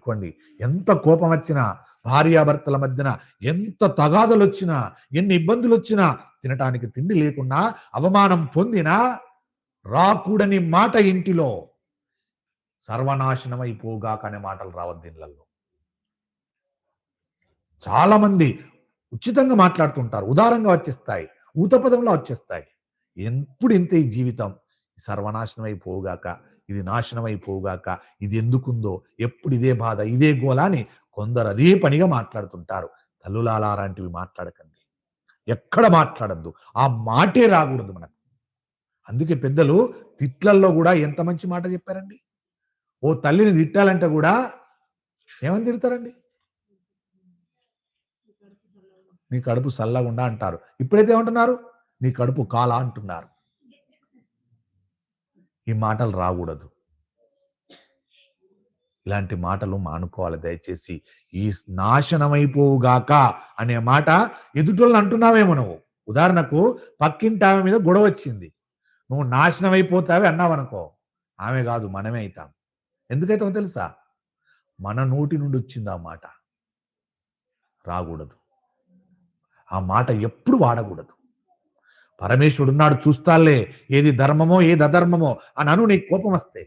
గుర్తుపెట్టుకోండి, ఎంత కోపం వచ్చినా, భార్యాభర్తల మధ్యన ఎంత తగాదలు వచ్చినా, ఎన్ని ఇబ్బందులు వచ్చినా, తినటానికి తిండి లేకున్నా, అవమానం పొందినా, రాకూడని మాట ఇంటిలో సర్వనాశనమైపోగాక అనే మాటలు రావద్దు ఇళ్లలో. చాలా మంది ఉచితంగా మాట్లాడుతుంటారు, ఉదారంగా వచ్చేస్తాయి, ఊతపదంలో వచ్చేస్తాయి. ఎప్పుడు ఇంతే ఈ జీవితం, సర్వనాశనం అయిపోగాక, ఇది నాశనం అయిపోగాక, ఇది ఎందుకుందో, ఎప్పుడు ఇదే బాధ, ఇదే గోల అని కొందరు అదే పనిగా మాట్లాడుతుంటారు. తల్లులాల అలాంటివి మాట్లాడకండి, ఎక్కడ మాట్లాడద్దు, ఆ మాటే రాకూడదు మనకు. అందుకే పెద్దలు తిట్లల్లో కూడా ఎంత మంచి మాట చెప్పారండి. ఓ తల్లిని తిట్టాలంటే కూడా ఏమని తిడతారండి? నీ కడుపు చల్లగుండా అంటారు. ఇప్పుడైతే ఏమంటున్నారు? నీ కడుపు కాలా అంటున్నారు. ఈ మాటలు రాకూడదు. ఇలాంటి మాటలు మానుకోవాలి దయచేసి. ఈ నాశనమైపోవుగాక అనే మాట ఎదుటోళ్ళని అంటున్నావేమో నువ్వు. ఉదాహరణకు పక్కింటి ఆమె మీద గొడవ వచ్చింది, నువ్వు నాశనం అయిపోతావే అన్నావనుకో, ఆమె కాదు మనమే అవుతాం. ఎందుకైతామో తెలుసా? మన నోటి నుండి వచ్చింది ఆ మాట, రాకూడదు. ఆ మాట ఎప్పుడు వాడకూడదు. పరమేశ్వరుడు ఉన్నాడు, చూస్తాలే ఏది ధర్మమో ఏది అధర్మమో అని అను, నీకు కోపం వస్తే.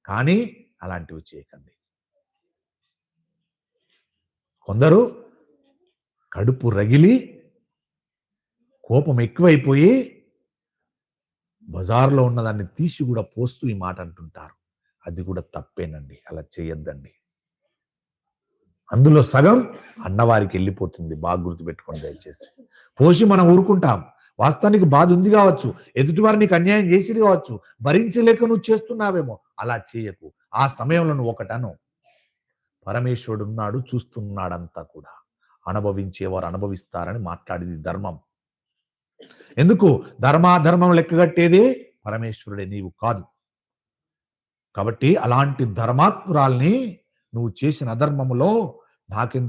కానీ అలాంటివి చేయకండి. కొందరు కడుపు రగిలి కోపం ఎక్కువైపోయి బజార్లో ఉన్నదాన్ని తీసి కూడా పోస్తూ ఈ మాట అంటుంటారు. అది కూడా తప్పేనండి, అలా చేయొద్దండి. అందులో సగం అన్నవారికి వెళ్ళిపోతుంది, బాగా గుర్తుపెట్టుకోండి దయచేసి. పోసి మనం ఊరుకుంటాం, వాస్తవానికి బాధ ఉంది కావచ్చు, ఎదుటివారు నీకు అన్యాయం చేసిది కావచ్చు, భరించలేక నువ్వు చేస్తున్నావేమో, అలా చేయకు. ఆ సమయంలో నువ్వు ఒకటను, పరమేశ్వరుడు ఉన్నాడు, చూస్తున్నాడంతా కూడా, అనుభవించేవారు అనుభవిస్తారని మాట్లాడేది ధర్మం. ఎందుకు? ధర్మాధర్మం లెక్కగట్టేది పరమేశ్వరుడే, నీవు కాదు. కాబట్టి అలాంటి ధర్మాత్మురాల్ని నువ్వు చేసిన అధర్మములో నాకెందుకు